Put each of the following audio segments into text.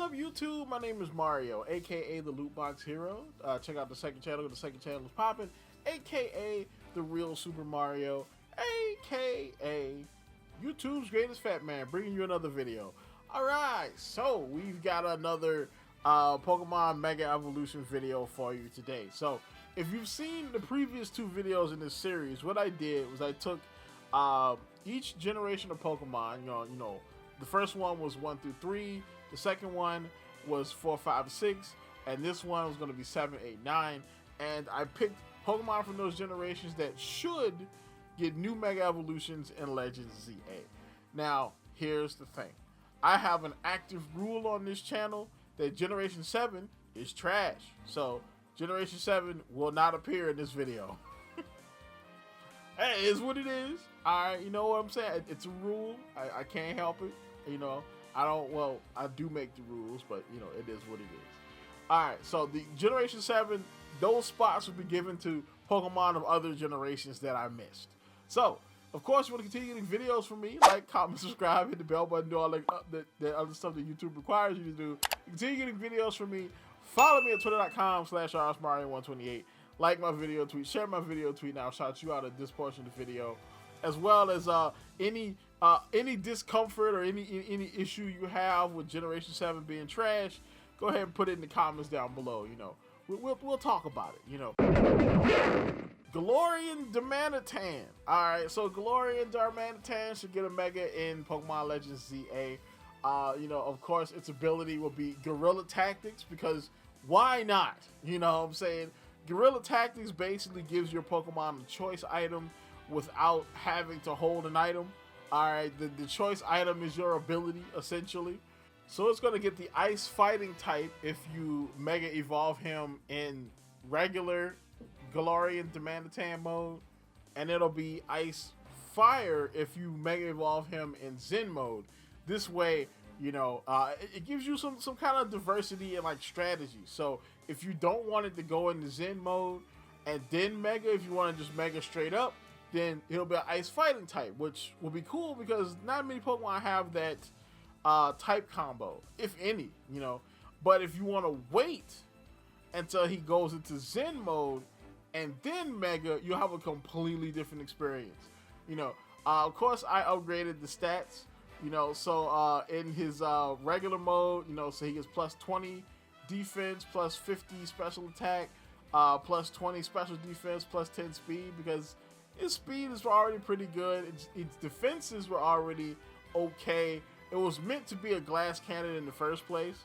up, YouTube? My name is Mario, aka the Loot Box Hero. Check out the second channel. The second channel is popping, aka the Real Super Mario, aka YouTube's greatest fat man, bringing you another video. Alright, so we've got another Pokemon Mega Evolution video for you today. So if you've seen the previous two videos in this series, what I did was I took each generation of Pokemon, you know, the first one was 1 through 3, the second one was 4, 5, 6, and this one was going to be 7, 8, 9. And I picked Pokemon from those generations that should get new Mega Evolutions in Legends ZA. Now, here's the thing. I have an active rule on this channel that Generation 7 is trash. So, Generation 7 will not appear in this video. Hey, it is what it is. Alright, you know what I'm saying? It's a rule. I can't help it. You know, I do make the rules, but, you know, it is what it is. Alright, so the Generation 7, those spots will be given to Pokemon of other generations that I missed. So, of course, you want to continue getting videos from me. Like, comment, subscribe, hit the bell button, do all the other stuff that YouTube requires you to do. Continue getting videos from me. Follow me at twitter.com/RSMario128. Like my video tweet, share my video tweet, and I'll shout you out at this portion of the video. As well as any discomfort or any issue you have with Generation 7 being trash, go ahead and put it in the comments down below. You know, we'll talk about it. You know, Galarian Darmanitan. All right, so Galarian Darmanitan should get a Mega in Pokemon Legends ZA. You know, of course, its ability will be Guerrilla Tactics, because why not? You know what I'm saying? Guerrilla Tactics basically gives your Pokemon a choice item without having to hold an item. Alright, the choice item is your ability, essentially. So it's going to get the Ice Fighting type if you Mega Evolve him in regular Galarian Darmanitan mode. And it'll be Ice Fire if you Mega Evolve him in Zen mode. This way, you know, it gives you some kind of diversity and like strategy. So if you don't want it to go into Zen mode and then Mega, if you want to just Mega straight up, then it'll be an Ice Fighting type, which will be cool because not many Pokemon have that type combo, if any, you know. But if you want to wait until he goes into Zen mode and then Mega, you'll have a completely different experience. You know, of course, I upgraded the stats. You know, so in his regular mode, you know, so he gets plus 20 defense, plus 50 special attack, plus 20 special defense, plus 10 speed, because his speed is already pretty good. Its defenses were already okay. It was meant to be a glass cannon in the first place.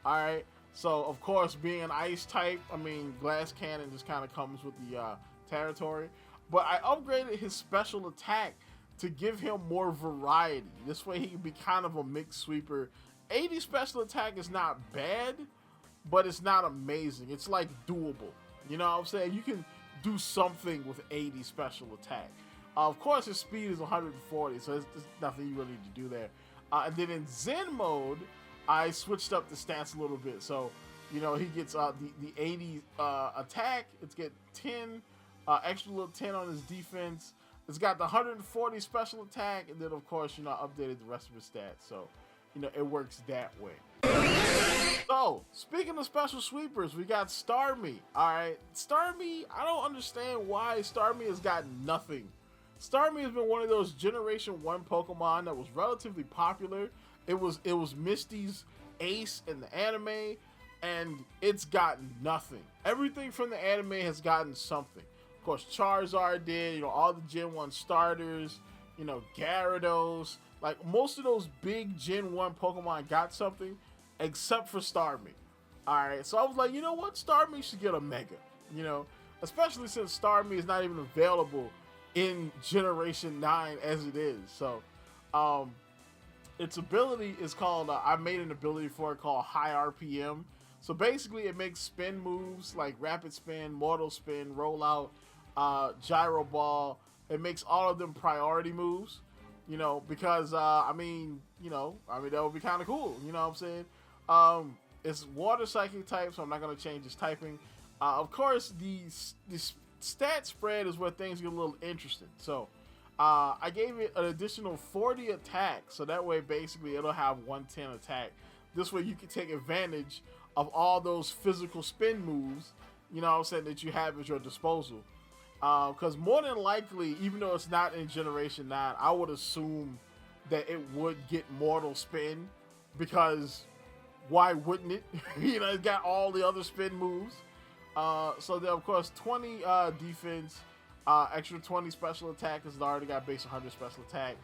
All right. So, of course, being an ice type, I mean, glass cannon just kind of comes with the territory. But I upgraded his special attack to give him more variety. This way he can be kind of a mixed sweeper. 80 special attack is not bad, but it's not amazing. It's like doable. You know what I'm saying? You can do something with 80 special attack. Of course, his speed is 140, so there's nothing you really need to do there. And then in Zen mode, I switched up the stats a little bit. So, you know, he gets the 80 attack. It's get 10, extra little 10 on his defense. It's got the 140 special attack, and then, of course, you know, I updated the rest of his stats. So, you know, it works that way. So, speaking of special sweepers, we got Starmie. Alright, Starmie, I don't understand why Starmie has got nothing. Starmie has been one of those Generation 1 Pokemon that was relatively popular. It was Misty's ace in the anime, and it's gotten nothing. Everything from the anime has gotten something. Of course, Charizard did, you know, all the Gen 1 starters, you know, Gyarados. Like, most of those big Gen 1 Pokemon got something, except for Starmie. Alright, so I was like, you know what? Starmie should get a Mega, you know, especially since Starmie is not even available in Generation 9 as it is. So, its ability is called, I made an ability for it called High RPM. So basically, it makes spin moves like Rapid Spin, Mortal Spin, Rollout, Gyro Ball. It makes all of them priority moves, you know, because, I mean, that would be kind of cool, you know what I'm saying? It's Water Psychic type, so I'm not going to change its typing. Of course, the stat spread is where things get a little interesting. So, I gave it an additional 40 attack, so that way, basically, it'll have 110 attack. This way you can take advantage of all those physical spin moves, you know what I'm saying, that you have at your disposal. Because more than likely, even though it's not in Generation 9, I would assume that it would get Mortal Spin, because why wouldn't it? You know, it's got all the other spin moves. So then, of course, 20 defense, extra 20 special attack, because it already got base 100 special attack.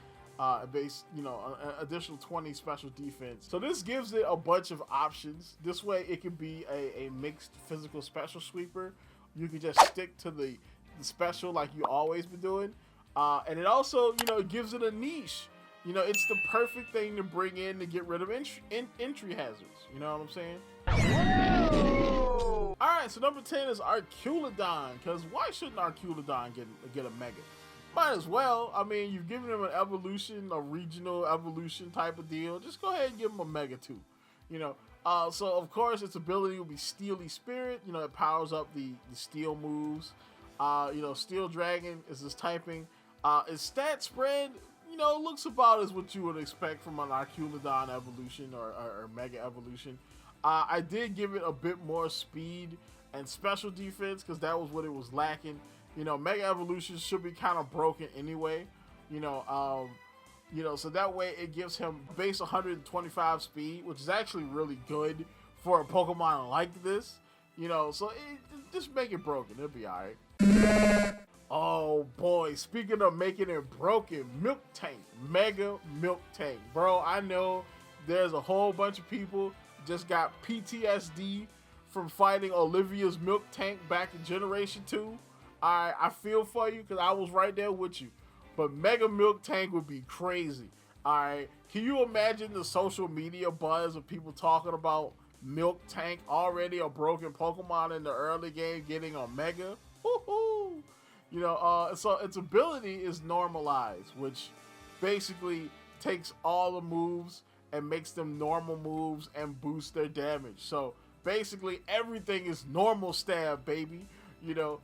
Base, you know, additional 20 special defense. So this gives it a bunch of options. This way it can be a mixed physical special sweeper. You can just stick to the special like you always been doing. And it also, you know, it gives it a niche. You know, it's the perfect thing to bring in to get rid of entry hazards. You know what I'm saying? Whoa! All right, so number 10 is Arculodon, because why shouldn't Arculodon get a mega? Might as well. I mean, you've given him an evolution, a regional evolution type of deal. Just go ahead and give him a mega too. You know, so of course its ability will be Steely Spirit. You know, it powers up the steel moves. You know, Steel Dragon is his typing. Its stat spread, you know, looks about as what you would expect from an Arculodon evolution or mega evolution. I did give it a bit more speed and special defense because that was what it was lacking. You know, Mega Evolution should be kind of broken anyway. You know, so that way it gives him base 125 speed, which is actually really good for a Pokemon like this. You know, so just make it broken. It'll be alright. Oh boy, speaking of making it broken, Milk Tank, Mega Milk Tank. Bro, I know there's a whole bunch of people just got PTSD from fighting Olivia's Milk Tank back in Generation 2. I feel for you because I was right there with you. But Mega Milk Tank would be crazy. Alright, can you imagine the social media buzz of people talking about Milk Tank, already a broken Pokemon in the early game, getting a Mega? Woohoo! You know, so its ability is Normalized, which basically takes all the moves and makes them normal moves and boosts their damage. So basically everything is normal stab, baby. You know,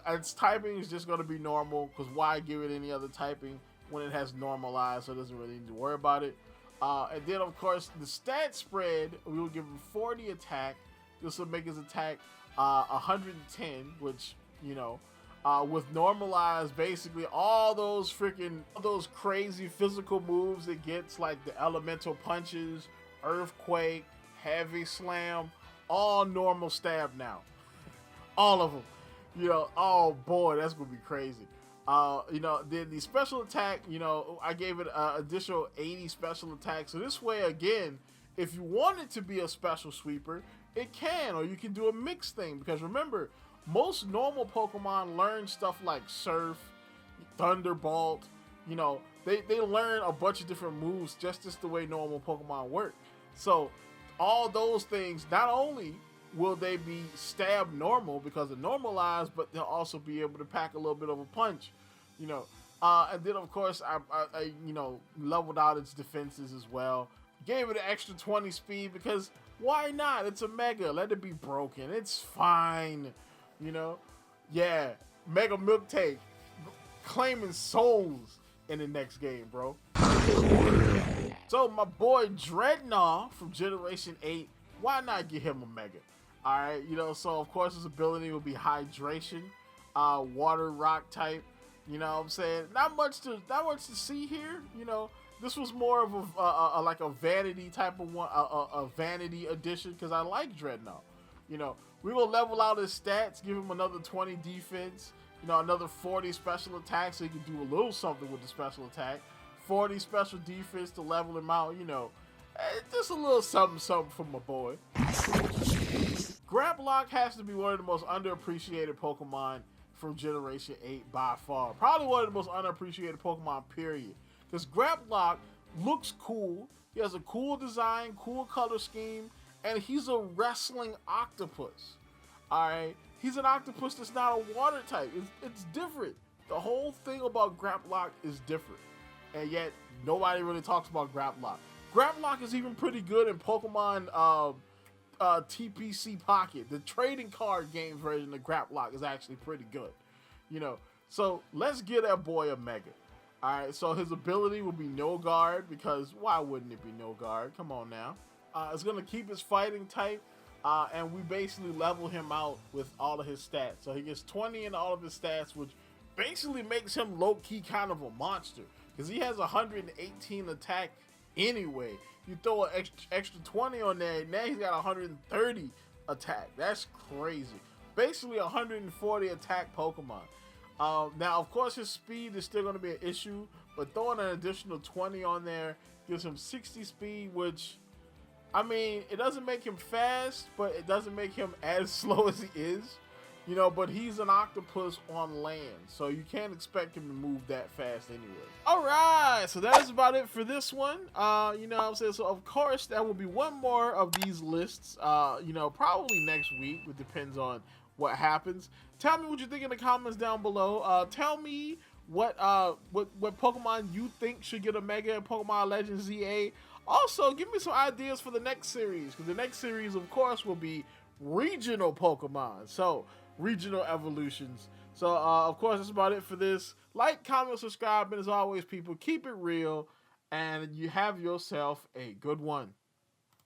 its typing is just going to be normal, because why give it any other typing when it has Normalized, so it doesn't really need to worry about it. And then, of course, the stat spread, we will give him 40 attack. This will make his attack 110, which, you know, with Normalized, basically all those crazy physical moves it gets, like the elemental punches, earthquake, heavy slam, all normal stab now. All of them. You know, oh boy, that's gonna be crazy. You know, then the special attack, you know, I gave it an additional 80 special attack. So this way, again, if you want it to be a special sweeper, it can, or you can do a mixed thing. Because remember, most normal Pokemon learn stuff like Surf, Thunderbolt. You know, they learn a bunch of different moves just the way normal Pokemon work. So all those things, not only will they be stab normal because they're Normalized, but they'll also be able to pack a little bit of a punch, you know. And then of course I you know, leveled out its defenses as well. Gave it an extra 20 speed because why not? It's a Mega. Let it be broken. It's fine, you know. Yeah, Mega Milk Tank claiming souls in the next game, bro. So my boy Dreadnought from Generation 8, why not get him a Mega? Alright, you know, so of course his ability will be Hydration, Water Rock type, you know what I'm saying? Not much to see here, you know. This was more of a like a vanity type of one, a vanity edition, because I like Dreadnought. You know, we will level out his stats, give him another 20 defense, you know, another 40 special attack, so he can do a little something with the special attack, 40 special defense to level him out, you know. Just a little something for my boy. Graplock has to be one of the most underappreciated Pokemon from Generation 8 by far. Probably one of the most underappreciated Pokemon, period. Because Graplock looks cool. He has a cool design, cool color scheme, and he's a wrestling octopus. Alright? He's an octopus that's not a water type. It's different. The whole thing about Graplock is different. And yet, nobody really talks about Graplock. Graplock is even pretty good in Pokemon TPC Pocket. The trading card game version of Graplock is actually pretty good. You know, so let's give that boy a Mega. Alright, so his ability will be No Guard, because why wouldn't it be No Guard? Come on now. It's going to keep his fighting type, and we basically level him out with all of his stats. So he gets 20 in all of his stats, which basically makes him low-key kind of a monster, because he has 118 attack anyway. You throw an extra 20 on there, now he's got 130 attack. That's crazy. Basically 140 attack Pokemon. Now, of course, his speed is still going to be an issue, but throwing an additional 20 on there gives him 60 speed, which, I mean, it doesn't make him fast, but it doesn't make him as slow as he is. You know, but he's an octopus on land, so you can't expect him to move that fast anyway. All right, so that is about it for this one. You know what I'm saying? So, of course, there will be one more of these lists, you know, probably next week. It depends on what happens. Tell me what you think in the comments down below. Tell me what Pokemon you think should get a Mega in Pokemon Legends ZA. Also, give me some ideas for the next series, because the next series, of course, will be regional Pokemon. So, regional evolutions. So, of course, that's about it for this. Like, comment, subscribe, and as always, people, keep it real, and you have yourself a good one.